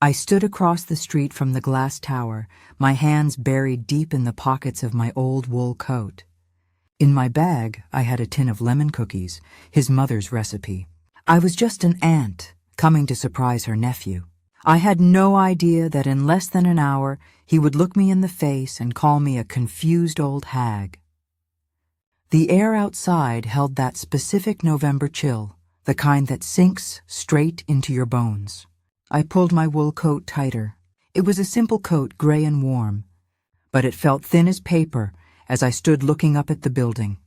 I stood across the street from the glass tower, my hands buried deep in the pockets of my old wool coat. In my bag, I had a tin of lemon cookies, his mother's recipe. I was just an aunt, coming to surprise her nephew. I had no idea that in less than an hour, he would look me in the face and call me a confused old hag. The air outside held that specific November chill, the kind that sinks straight into your bones. I pulled my wool coat tighter. It was a simple coat, gray and warm, but it felt thin as paper as I stood looking up at the building.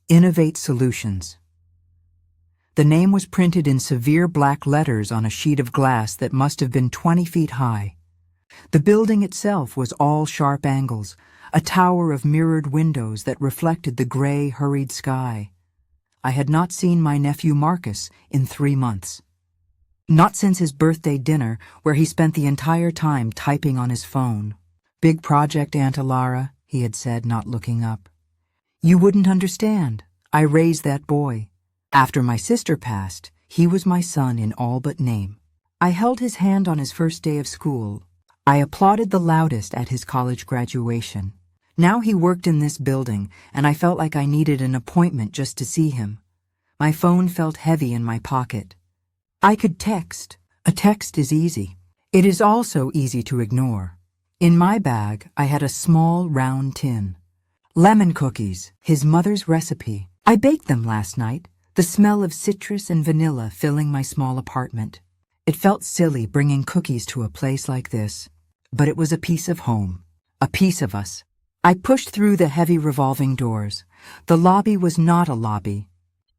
Innovate Solutions. The name was printed in severe black letters on a sheet of glass that must have been 20 feet high. The building itself was all sharp angles, a tower of mirrored windows that reflected the gray, hurried sky. I had not seen my nephew Marcus in 3 months. Not since his birthday dinner, where he spent the entire time typing on his phone. "Big project, Aunt Alara," he had said, not looking up. "You wouldn't understand. I raised that boy. After my sister passed, he was my son in all but name." I held his hand on his first day of school. I applauded the loudest at his college graduation. Now he worked in this building, and I felt like I needed an appointment just to see him. My phone felt heavy in my pocket. I could text. A text is easy. It is also easy to ignore. In my bag, I had a small, round tin. Lemon cookies, his mother's recipe. I baked them last night, the smell of citrus and vanilla filling my small apartment. It felt silly bringing cookies to a place like this, but it was a piece of home, a piece of us. I pushed through the heavy revolving doors. The lobby was not a lobby.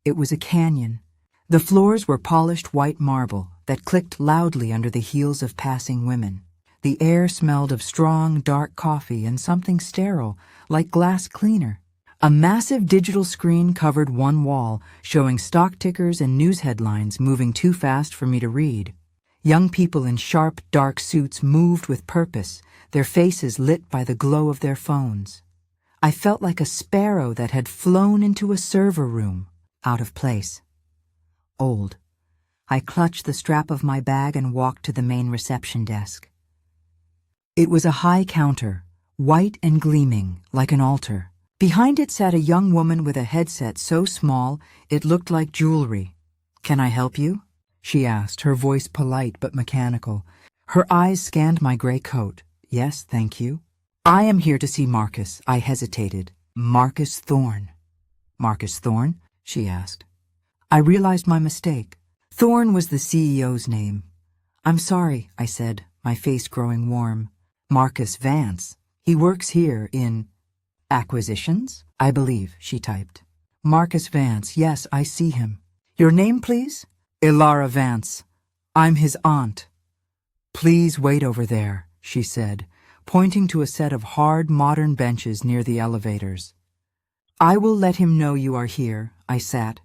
It was a canyon. The floors were polished white marble that clicked loudly under the heels of passing women. The air smelled of strong, dark coffee and something sterile, like glass cleaner. A massive digital screen covered one wall, showing stock tickers and news headlines moving too fast for me to read. Young people in sharp, dark suits moved with purpose, their faces lit by the glow of their phones. I felt like a sparrow that had flown into a server room, out of place. Old. I clutched the strap of my bag and walked to the main reception desk. It was a high counter, white and gleaming, like an altar. Behind it sat a young woman with a headset so small it looked like jewelry. "Can I help you?" she asked, her voice polite but mechanical. Her eyes scanned my gray coat. "Yes, thank you." "I am here to see Marcus." I hesitated. "Marcus Thorne." "Marcus Thorne?" she asked. I realized my mistake. Thorne was the CEO's name. "I'm sorry," I said, my face growing warm. "Marcus Vance. He works here in acquisitions, I believe," she typed. "Marcus Vance, yes, I see him. Your name, please?" "Ilara Vance. I'm his aunt." "Please wait over there," she said, pointing to a set of hard, modern benches near the elevators. "I will let him know you are here." I sat.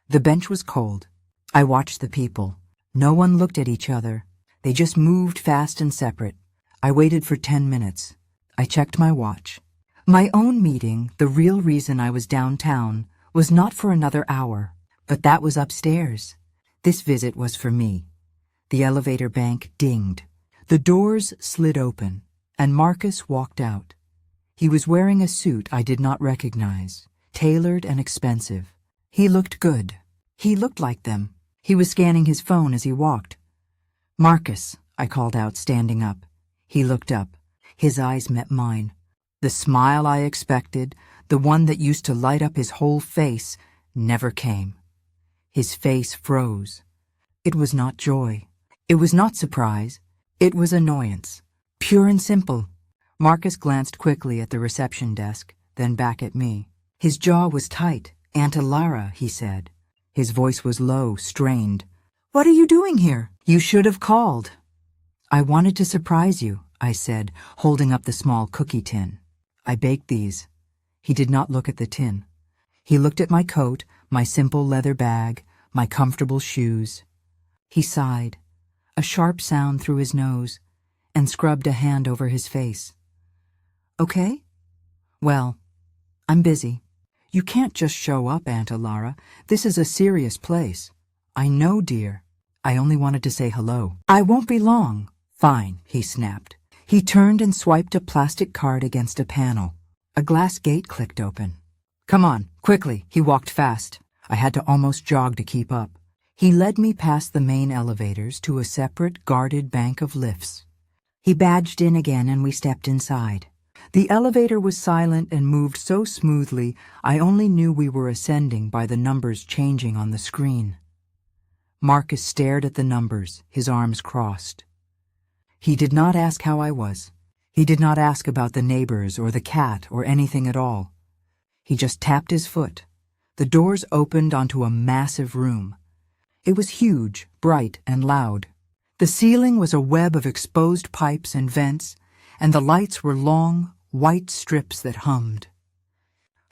The bench was cold. I watched the people. No one looked at each other. They just moved fast and separate. I waited for 10 minutes. I checked my watch. My own meeting, the real reason I was downtown, was not for another hour, but that was upstairs. This visit was for me. The elevator bank dinged. The doors slid open, and Marcus walked out. He was wearing a suit I did not recognize, tailored and expensive. He looked good. He looked like them. He was scanning his phone as he walked. "Marcus," I called out, standing up. He looked up. His eyes met mine. The smile I expected, the one that used to light up his whole face, never came. His face froze. It was not joy. It was not surprise. It was annoyance. Pure and simple. Marcus glanced quickly at the reception desk, then back at me. His jaw was tight. "Aunt Alara," he said. His voice was low, strained. "What are you doing here? You should have called." "I wanted to surprise you," I said, holding up the small cookie tin. "I baked these." He did not look at the tin. He looked at my coat, my simple leather bag, my comfortable shoes. He sighed, a sharp sound through his nose, and scrubbed a hand over his face. "Okay? Well, I'm busy." "You can't just show up, Aunt Alara. This is a serious place." "I know, dear." I only wanted to say hello. I won't be long. Fine, he snapped. He turned and swiped a plastic card against a panel. A glass gate clicked open. Come on, quickly. He walked fast. I had to almost jog to keep up. He led me past the main elevators to a separate, guarded bank of lifts. He badged in again and we stepped inside. The elevator was silent and moved so smoothly I only knew we were ascending by the numbers changing on the screen. Marcus stared at the numbers, his arms crossed. He did not ask how I was. He did not ask about the neighbors or the cat or anything at all. He just tapped his foot. The doors opened onto a massive room. It was huge, bright, and loud. The ceiling was a web of exposed pipes and vents, and the lights were long, white strips that hummed.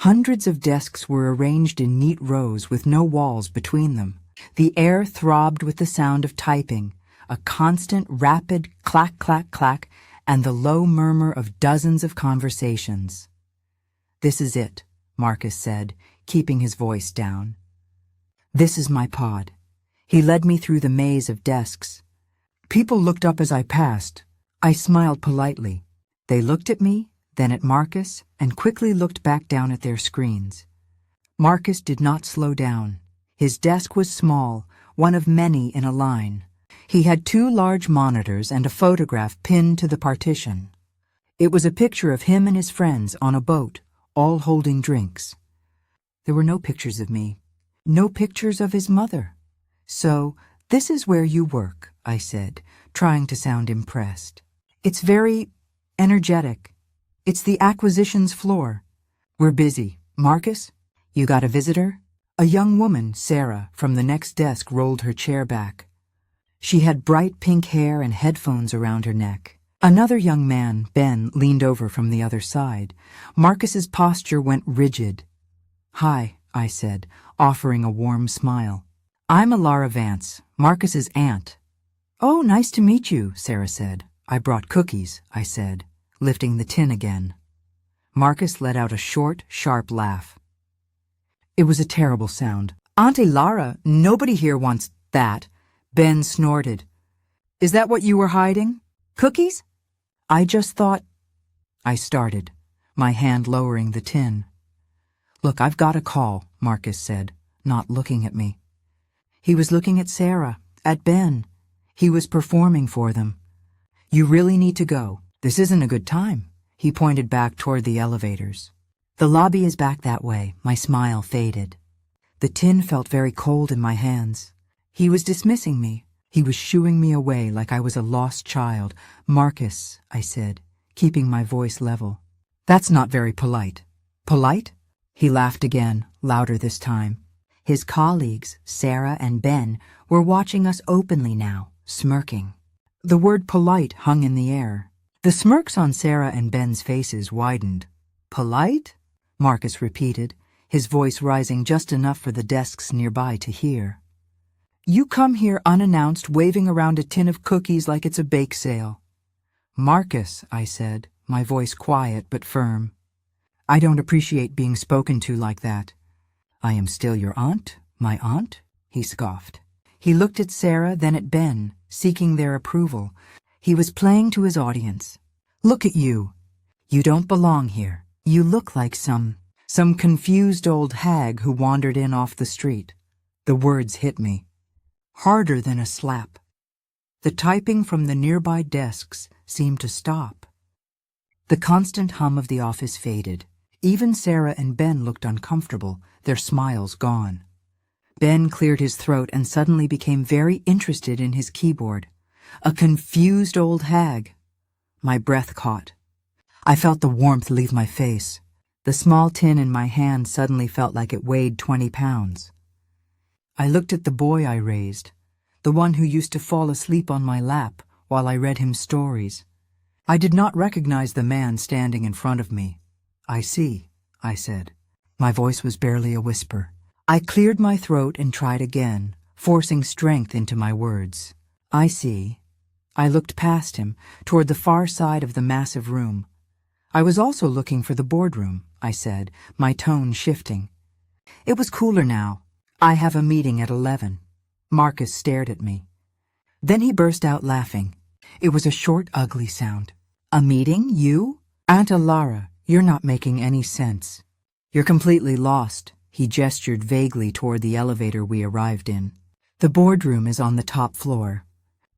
Hundreds of desks were arranged in neat rows with no walls between them. The air throbbed with the sound of typing, a constant, rapid clack, clack, clack, and the low murmur of dozens of conversations. This is it, Marcus said, keeping his voice down. This is my pod. He led me through the maze of desks. People looked up as I passed. I smiled politely. They looked at me, then at Marcus, and quickly looked back down at their screens. Marcus did not slow down. His desk was small, one of many in a line. He had 2 large monitors and a photograph pinned to the partition. It was a picture of him and his friends on a boat, all holding drinks. There were no pictures of me, no pictures of his mother. So, this is where you work, I said, trying to sound impressed. It's very energetic. It's the acquisitions floor. We're busy. Marcus, you got a visitor? A young woman, Sarah, from the next desk rolled her chair back. She had bright pink hair and headphones around her neck. Another young man, Ben, leaned over from the other side. Marcus's posture went rigid. Hi, I said, offering a warm smile. I'm Alara Vance, Marcus's aunt. Oh, nice to meet you, Sarah said. I brought cookies, I said, lifting the tin again. Marcus let out a short, sharp laugh. It was a terrible sound. Auntie Lara, nobody here wants that. Ben snorted. Is that what you were hiding? Cookies? I just thought... I started, my hand lowering the tin. Look, I've got a call, Marcus said, not looking at me. He was looking at Sarah, at Ben. He was performing for them. You really need to go. This isn't a good time. He pointed back toward the elevators. The lobby is back that way. My smile faded. The tin felt very cold in my hands. He was dismissing me. He was shooing me away like I was a lost child. Marcus, I said, keeping my voice level. That's not very polite. Polite? He laughed again, louder this time. His colleagues, Sarah and Ben, were watching us openly now, smirking. The word polite hung in the air. The smirks on Sarah and Ben's faces widened. Polite? Marcus repeated, his voice rising just enough for the desks nearby to hear. You come here unannounced, waving around a tin of cookies like it's a bake sale. Marcus, I said, my voice quiet but firm. I don't appreciate being spoken to like that. I am still your aunt, my aunt, he scoffed. He looked at Sarah, then at Ben, seeking their approval. He was playing to his audience. Look at you. You don't belong here. You look like some confused old hag who wandered in off the street. The words hit me. Harder than a slap. The typing from the nearby desks seemed to stop. The constant hum of the office faded. Even Sarah and Ben looked uncomfortable, their smiles gone. Ben cleared his throat and suddenly became very interested in his keyboard. A confused old hag. My breath caught. I felt the warmth leave my face. The small tin in my hand suddenly felt like it weighed 20 pounds. I looked at the boy I raised, the one who used to fall asleep on my lap while I read him stories. I did not recognize the man standing in front of me. I see, I said. My voice was barely a whisper. I cleared my throat and tried again, forcing strength into my words. I see. I looked past him, toward the far side of the massive room. I was also looking for the boardroom, I said, my tone shifting. It was cooler now. I have a meeting at 11. Marcus stared at me. Then he burst out laughing. It was a short, ugly sound. A meeting? You? Aunt Alara, you're not making any sense. You're completely lost. He gestured vaguely toward the elevator we arrived in. The boardroom is on the top floor.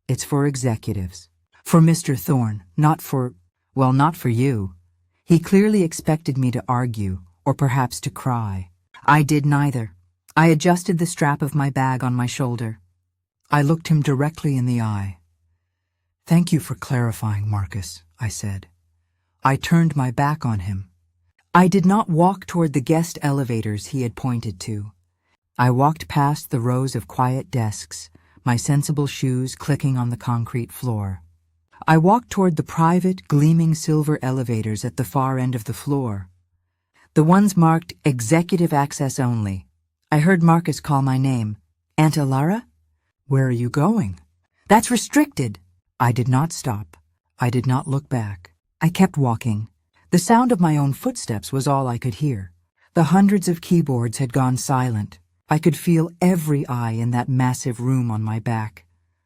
It's for executives. For Mr. Thorne, not for you. He clearly expected me to argue, or perhaps to cry. I did neither. I adjusted the strap of my bag on my shoulder. I looked him directly in the eye. Thank you for clarifying, Marcus, I said. I turned my back on him. I did not walk toward the guest elevators he had pointed to. I walked past the rows of quiet desks, my sensible shoes clicking on the concrete floor. I walked toward the private, gleaming silver elevators at the far end of the floor. The ones marked Executive Access Only. I heard Marcus call my name. Aunt Alara? Where are you going? That's restricted. I did not stop. I did not look back. I kept walking. The sound of my own footsteps was all I could hear. The hundreds of keyboards had gone silent. I could feel every eye in that massive room on my back.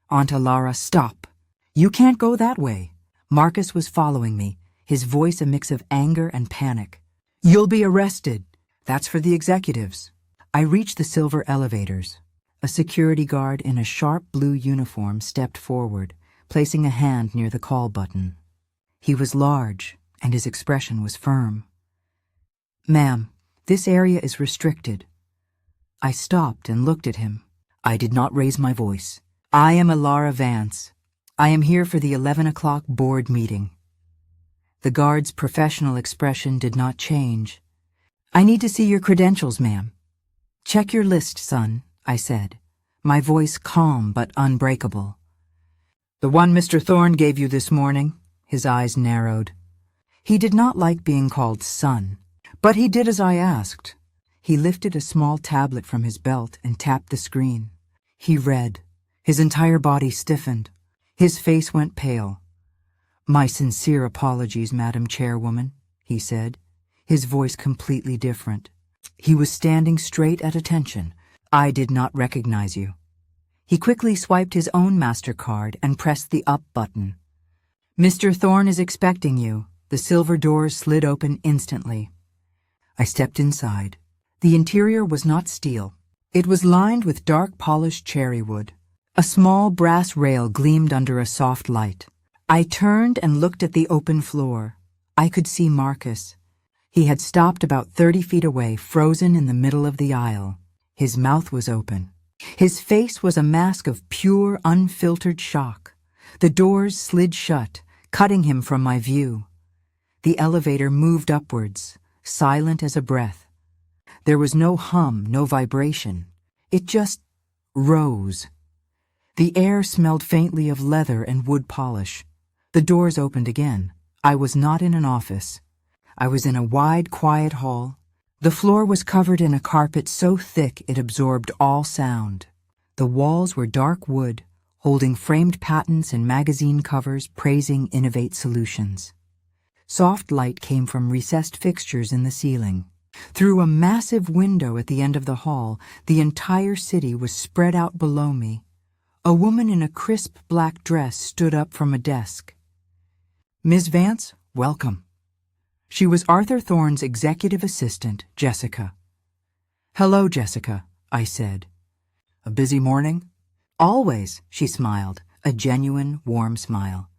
Aunt Alara, stop. You can't go that way. Marcus was following me, his voice a mix of anger and panic. You'll be arrested. That's for the executives. I reached the silver elevators. A security guard in a sharp blue uniform stepped forward, placing a hand near the call button. He was large, and his expression was firm. Ma'am, this area is restricted. I stopped and looked at him. I did not raise my voice. I am Alara Vance. I am here for the 11 o'clock board meeting. The guard's professional expression did not change. I need to see your credentials, ma'am. Check your list, son, I said, my voice calm but unbreakable. The one Mr. Thorne gave you this morning? His eyes narrowed. He did not like being called son, but he did as I asked. He lifted a small tablet from his belt and tapped the screen. He read. His entire body stiffened. His face went pale. My sincere apologies, Madam Chairwoman, he said, his voice completely different. He was standing straight at attention. I did not recognize you. He quickly swiped his own MasterCard and pressed the up button. Mr. Thorne is expecting you. The silver doors slid open instantly. I stepped inside. The interior was not steel. It was lined with dark polished cherry wood. A small brass rail gleamed under a soft light. I turned and looked at the open floor. I could see Marcus. He had stopped about 30 feet away, frozen in the middle of the aisle. His mouth was open. His face was a mask of pure, unfiltered shock. The doors slid shut, cutting him from my view. The elevator moved upwards, silent as a breath. There was no hum, no vibration. It just rose. The air smelled faintly of leather and wood polish. The doors opened again. I was not in an office. I was in a wide, quiet hall. The floor was covered in a carpet so thick it absorbed all sound. The walls were dark wood, holding framed patents and magazine covers praising Innovate Solutions. Soft light came from recessed fixtures in the ceiling. Through a massive window at the end of the hall, the entire city was spread out below me. A woman in a crisp black dress stood up from a desk. Ms. Vance, welcome. She was Arthur Thorne's executive assistant, Jessica. Hello, Jessica, I said. A busy morning? Always, she smiled, a genuine, warm smile.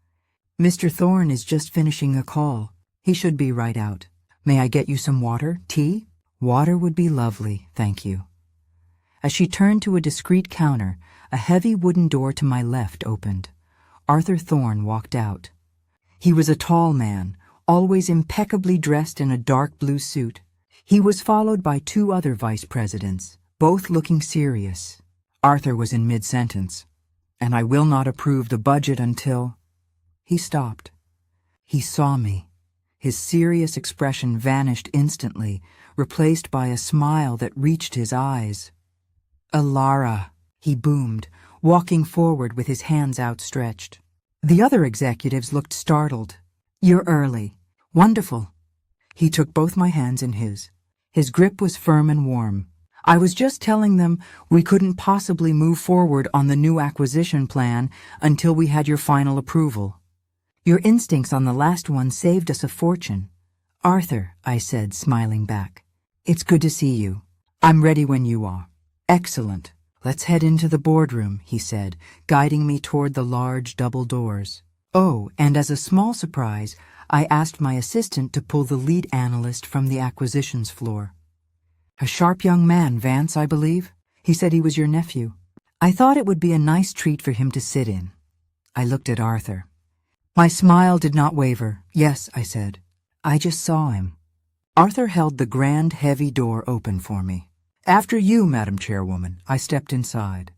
Mr. Thorne is just finishing a call. He should be right out. May I get you some water, tea? Water would be lovely, thank you. As she turned to a discreet counter, a heavy wooden door to my left opened. Arthur Thorne walked out. He was a tall man, always impeccably dressed in a dark blue suit. He was followed by two other vice presidents, both looking serious. Arthur was in mid-sentence. And I will not approve the budget until... He stopped. He saw me. His serious expression vanished instantly, replaced by a smile that reached his eyes. Alara, he boomed, walking forward with his hands outstretched. The other executives looked startled. You're early. Wonderful. He took both my hands in his. His grip was firm and warm. I was just telling them we couldn't possibly move forward on the new acquisition plan until we had your final approval. Your instincts on the last one saved us a fortune. Arthur, I said, smiling back. It's good to see you. I'm ready when you are. Excellent. Let's head into the boardroom, he said, guiding me toward the large double doors. Oh, and as a small surprise, I asked my assistant to pull the lead analyst from the acquisitions floor. A sharp young man, Vance, I believe. He said he was your nephew. I thought it would be a nice treat for him to sit in. I looked at Arthur. My smile did not waver. Yes, I said. I just saw him. Arthur held the grand, heavy door open for me. After you, Madam Chairwoman, I stepped inside.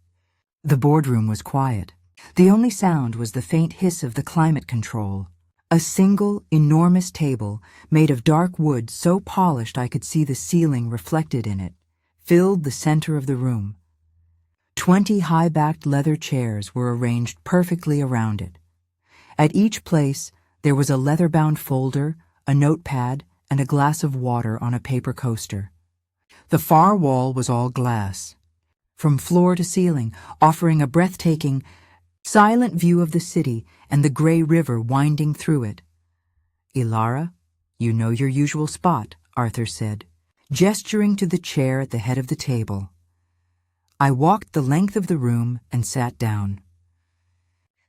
The boardroom was quiet. The only sound was the faint hiss of the climate control. A single, enormous table, made of dark wood so polished I could see the ceiling reflected in it, filled the center of the room. 20 high-backed leather chairs were arranged perfectly around it. At each place, there was a leather-bound folder, a notepad, and a glass of water on a paper coaster. The far wall was all glass, from floor to ceiling, offering a breathtaking, silent view of the city and the gray river winding through it. Ilara, you know your usual spot, Arthur said, gesturing to the chair at the head of the table. I walked the length of the room and sat down.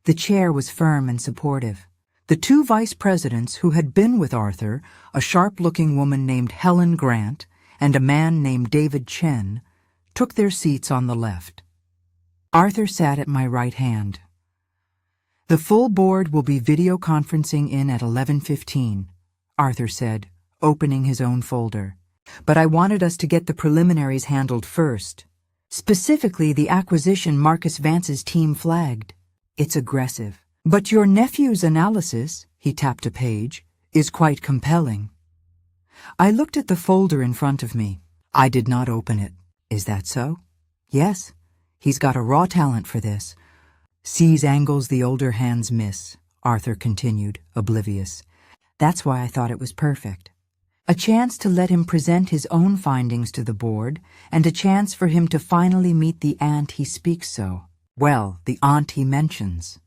The chair was firm and supportive. The two vice presidents who had been with Arthur, a sharp-looking woman named Helen Grant and a man named David Chen, took their seats on the left. Arthur sat at my right hand. The full board will be video conferencing in at 11:15, Arthur said, opening his own folder. But I wanted us to get the preliminaries handled first. Specifically, the acquisition Marcus Vance's team flagged. It's aggressive. But your nephew's analysis, he tapped a page, is quite compelling. I looked at the folder in front of me. I did not open it. Is that so? Yes. He's got a raw talent for this. Sees angles the older hands miss, Arthur continued, oblivious. That's why I thought it was perfect. A chance to let him present his own findings to the board, and a chance for him to finally meet the aunt he speaks so. Well, the aunt he mentions.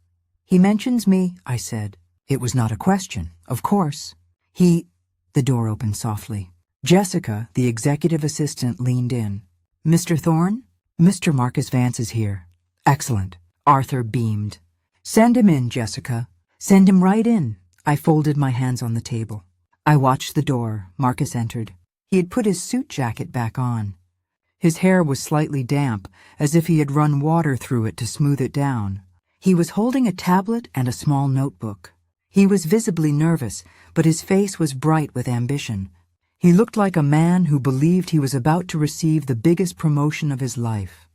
He mentions me, I said. It was not a question, of course. The door opened softly. Jessica, the executive assistant, leaned in. Mr. Thorne? Mr. Marcus Vance is here. Excellent. Arthur beamed. Send him in, Jessica. Send him right in. I folded my hands on the table. I watched the door. Marcus entered. He had put his suit jacket back on. His hair was slightly damp, as if he had run water through it to smooth it down. He was holding a tablet and a small notebook. He was visibly nervous, but his face was bright with ambition. He looked like a man who believed he was about to receive the biggest promotion of his life.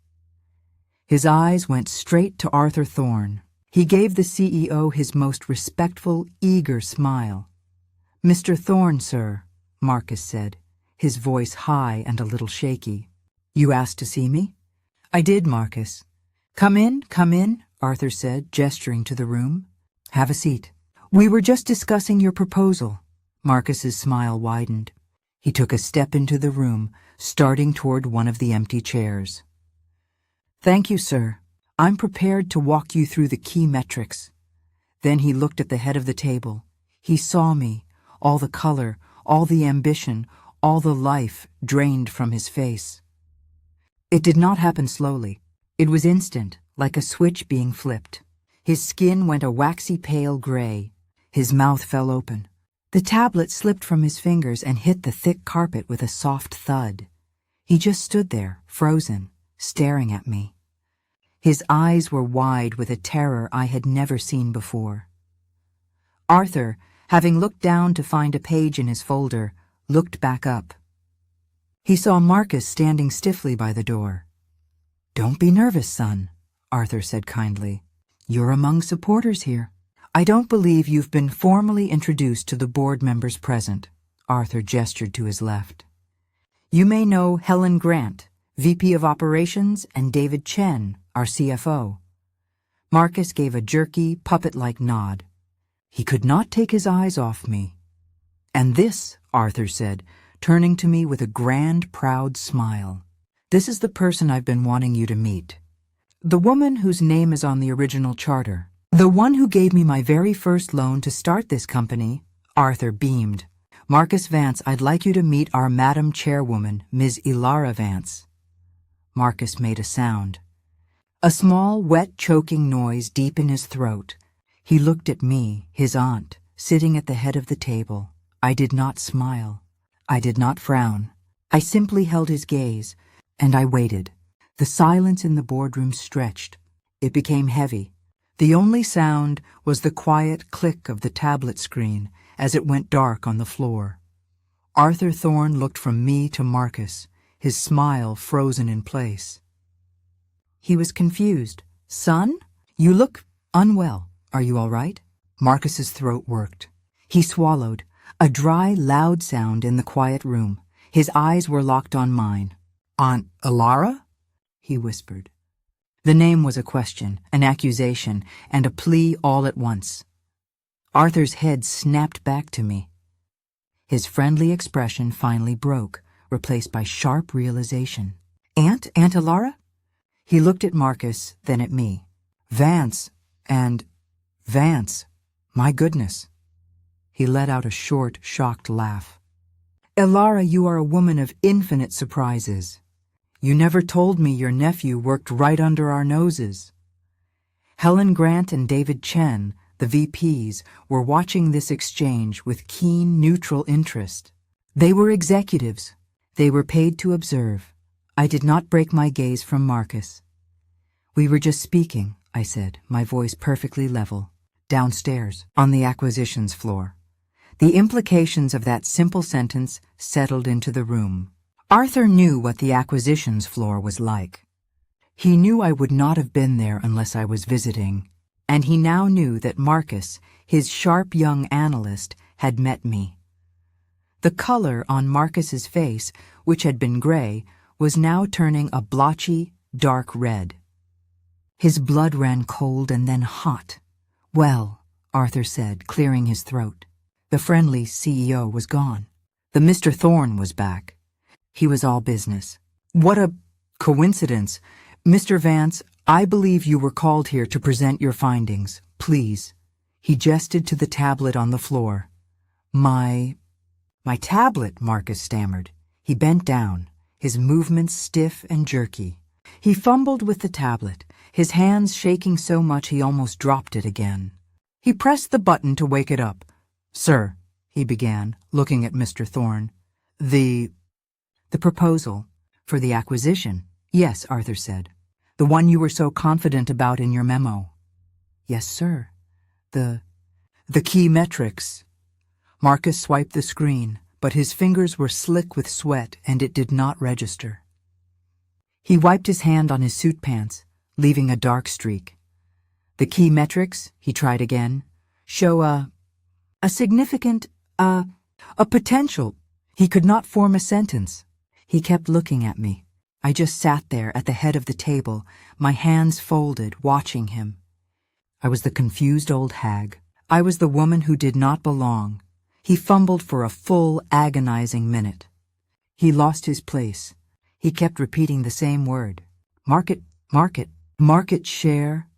His eyes went straight to Arthur Thorne. He gave the CEO his most respectful, eager smile. Mr. Thorne, sir, Marcus said, his voice high and a little shaky. You asked to see me? I did, Marcus. Come in, Arthur said, gesturing to the room. Have a seat. We were just discussing your proposal. Marcus's smile widened. He took a step into the room, starting toward one of the empty chairs. Thank you, sir. I'm prepared to walk you through the key metrics. Then he looked at the head of the table. He saw me, all the color, all the ambition, all the life drained from his face. It did not happen slowly. It was instant, like a switch being flipped. His skin went a waxy pale gray. His mouth fell open. The tablet slipped from his fingers and hit the thick carpet with a soft thud. He just stood there, frozen, staring at me. His eyes were wide with a terror I had never seen before. Arthur, having looked down to find a page in his folder, looked back up. He saw Marcus standing stiffly by the door. Don't be nervous, son, Arthur said kindly. You're among supporters here. I don't believe you've been formally introduced to the board members present. Arthur gestured to his left. You may know Helen Grant, VP of Operations, and David Chen, our CFO. Marcus gave a jerky, puppet-like nod. He could not take his eyes off me. And this, Arthur said, turning to me with a grand, proud smile. This is the person I've been wanting you to meet. The woman whose name is on the original charter. The one who gave me my very first loan to start this company." Arthur beamed. "Marcus Vance, I'd like you to meet our Madam Chairwoman, Ms. Elara Vance." Marcus made a sound. A small, wet, choking noise deep in his throat. He looked at me, his aunt, sitting at the head of the table. I did not smile. I did not frown. I simply held his gaze, and I waited. The silence in the boardroom stretched. It became heavy. The only sound was the quiet click of the tablet screen as it went dark on the floor. Arthur Thorne looked from me to Marcus, his smile frozen in place. He was confused. "Son? You look unwell. Are you all right?" Marcus's throat worked. He swallowed, a dry, loud sound in the quiet room. His eyes were locked on mine. "Aunt Elara?" he whispered. The name was a question, an accusation, and a plea all at once. Arthur's head snapped back to me. His friendly expression finally broke, replaced by sharp realization. Aunt Elara?" He looked at Marcus, then at me. "Vance, and Vance, my goodness." He let out a short, shocked laugh. "Elara, you are a woman of infinite surprises. You never told me your nephew worked right under our noses." Helen Grant and David Chen, the VPs, were watching this exchange with keen, neutral interest. They were executives. They were paid to observe. I did not break my gaze from Marcus. "We were just speaking," I said, my voice perfectly level, "downstairs, on the acquisitions floor." The implications of that simple sentence settled into the room. Arthur knew what the acquisitions floor was like. He knew I would not have been there unless I was visiting, and he now knew that Marcus, his sharp young analyst, had met me. The color on Marcus's face, which had been gray, was now turning a blotchy, dark red. His blood ran cold and then hot. "Well," Arthur said, clearing his throat. The friendly CEO was gone. The Mr. Thorne was back. He was all business. "What a coincidence. Mr. Vance, I believe you were called here to present your findings. Please." He gestured to the tablet on the floor. My tablet," Marcus stammered. He bent down, his movements stiff and jerky. He fumbled with the tablet, his hands shaking so much he almost dropped it again. He pressed the button to wake it up. "Sir," he began, looking at Mr. Thorne. The proposal for the acquisition." "Yes," Arthur said. "The one you were so confident about in your memo." "Yes, sir. The key metrics." Marcus swiped the screen, but his fingers were slick with sweat and it did not register. He wiped his hand on his suit pants, leaving a dark streak. "The key metrics," he tried again, "show a significant, a potential." He could not form a sentence. He kept looking at me. I just sat there at the head of the table, my hands folded, watching him. I was the confused old hag. I was the woman who did not belong. He fumbled for a full, agonizing minute. He lost his place. He kept repeating the same word. Market share.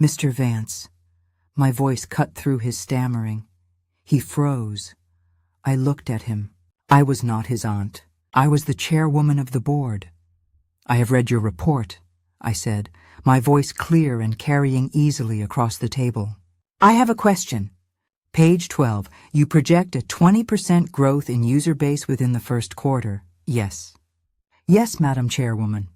"Mr. Vance." My voice cut through his stammering. He froze. I looked at him. I was not his aunt. I was the chairwoman of the board. "I have read your report," I said, my voice clear and carrying easily across the table. "I have a question. Page 12, you project a 20% growth in user base within the first quarter. Yes." "Yes, Madam Chairwoman.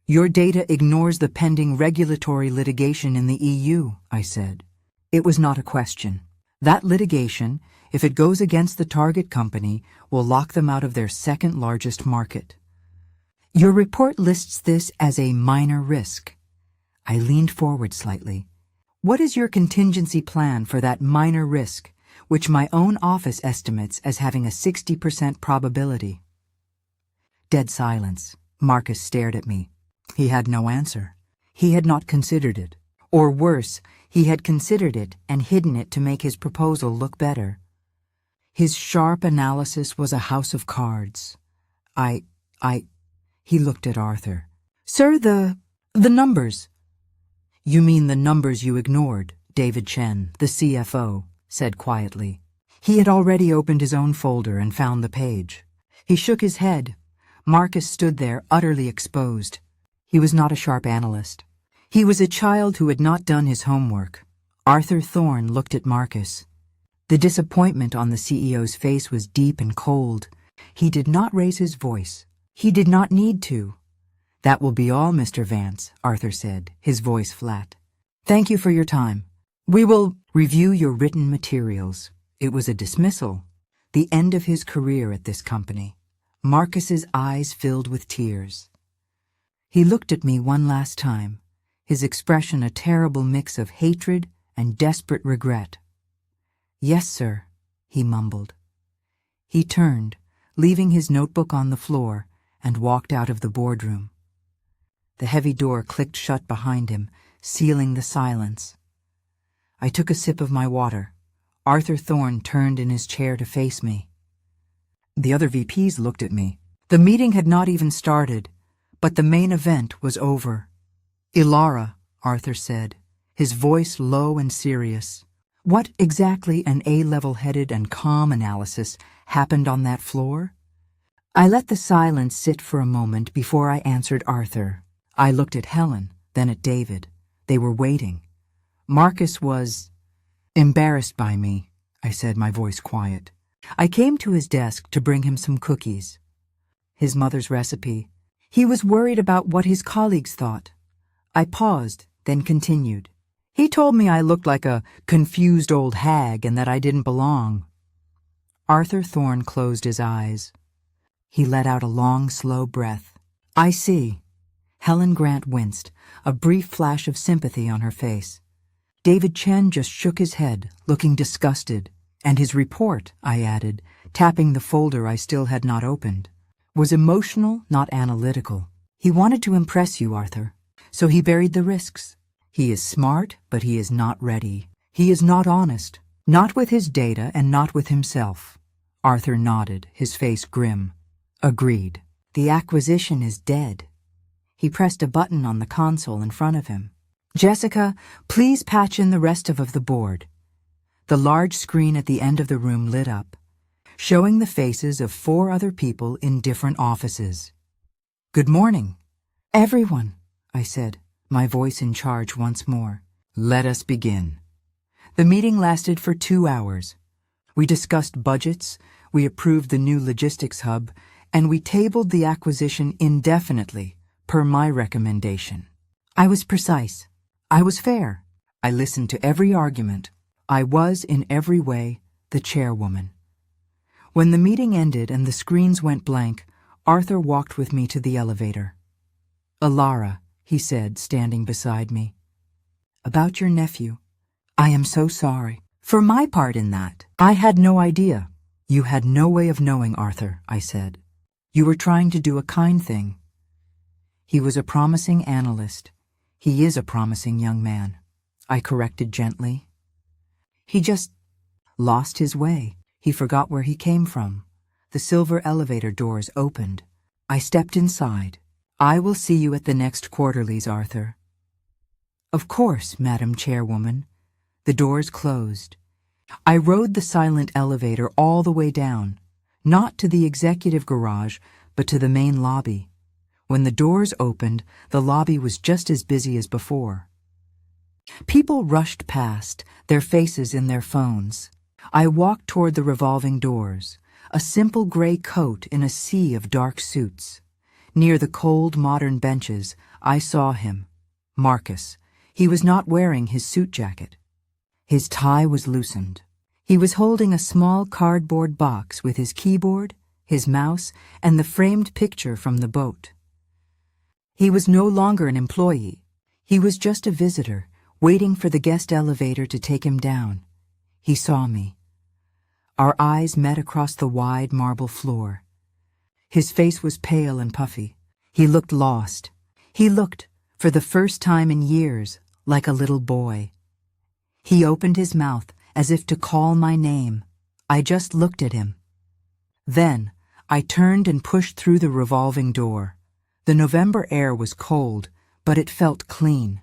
Your data ignores the pending regulatory litigation in the EU, I said. It was not a question. That litigation, if it goes against the target company, will lock them out of their second largest market. Your report lists this as a minor risk." I leaned forward slightly. "What is your contingency plan for that minor risk, which my own office estimates as having a 60% probability?" Dead silence. Marcus stared at me. He had no answer. He had not considered it. Or worse, he had considered it and hidden it to make his proposal look better. His sharp analysis was a house of cards. He looked at Arthur. Sir, the numbers. You mean the numbers you ignored, David Chen, the CFO, said quietly. He had already opened his own folder and found the page. He shook his head. Marcus stood there, utterly exposed. He was not a sharp analyst. He was a child who had not done his homework. Arthur Thorne looked at Marcus. The disappointment on the CEO's face was deep and cold. He did not raise his voice. He did not need to. That will be all, Mr. Vance, Arthur said, his voice flat. Thank you for your time. We will review your written materials. It was a dismissal, the end of his career at this company. Marcus's eyes filled with tears. He looked at me one last time, his expression a terrible mix of hatred and desperate regret. Yes, sir, he mumbled. He turned, leaving his notebook on the floor, and walked out of the boardroom. The heavy door clicked shut behind him, sealing the silence. I took a sip of my water. Arthur Thorne turned in his chair to face me. The other VPs looked at me. The meeting had not even started, but the main event was over. Ilara, Arthur said, his voice low and serious. What exactly, an A-level-headed and calm analysis, happened on that floor? I let the silence sit for a moment before I answered Arthur. I looked at Helen, then at David. They were waiting. Marcus was embarrassed by me, I said, my voice quiet. I came to his desk to bring him some cookies. His mother's recipe. He was worried about what his colleagues thought. I paused, then continued. He told me I looked like a confused old hag and that I didn't belong. Arthur Thorne closed his eyes. He let out a long, slow breath. I see. Helen Grant winced, a brief flash of sympathy on her face. David Chen just shook his head, looking disgusted. And his report, I added, tapping the folder I still had not opened, was emotional, not analytical. He wanted to impress you, Arthur. So he buried the risks. He is smart, but he is not ready. He is not honest, not with his data and not with himself. Arthur nodded, his face grim. Agreed. The acquisition is dead. He pressed a button on the console in front of him. Jessica, please patch in the rest of the board. The large screen at the end of the room lit up, showing the faces of 4 other people in different offices. Good morning. Everyone, I said, my voice in charge once more. Let us begin. The meeting lasted for 2 hours. We discussed budgets, we approved the new logistics hub, and we tabled the acquisition indefinitely, per my recommendation. I was precise. I was fair. I listened to every argument. I was, in every way, the chairwoman. When the meeting ended and the screens went blank, Arthur walked with me to the elevator. Ilara, he said, standing beside me. About your nephew. I am so sorry. For my part in that, I had no idea. You had no way of knowing, Arthur, I said. You were trying to do a kind thing. He was a promising analyst. He is a promising young man, I corrected gently. He just lost his way. He forgot where he came from. The silver elevator doors opened. I stepped inside. I will see you at the next quarterlies, Arthur. Of course, Madam Chairwoman. The doors closed. I rode the silent elevator all the way down, not to the executive garage, but to the main lobby. When the doors opened, the lobby was just as busy as before. People rushed past, their faces in their phones. I walked toward the revolving doors, a simple gray coat in a sea of dark suits. Near the cold, modern benches, I saw him, Marcus. He was not wearing his suit jacket. His tie was loosened. He was holding a small cardboard box with his keyboard, his mouse, and the framed picture from the boat. He was no longer an employee. He was just a visitor, waiting for the guest elevator to take him down. He saw me. Our eyes met across the wide marble floor. His face was pale and puffy. He looked lost. He looked, for the first time in years, like a little boy. He opened his mouth as if to call my name. I just looked at him. Then, I turned and pushed through the revolving door. The November air was cold, but it felt clean.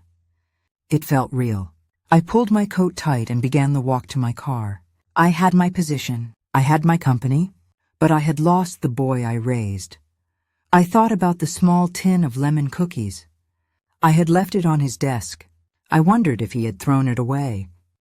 It felt real. I pulled my coat tight and began the walk to my car. I had my position, I had my company, but I had lost the boy I raised. I thought about the small tin of lemon cookies. I had left it on his desk. I wondered if he had thrown it away.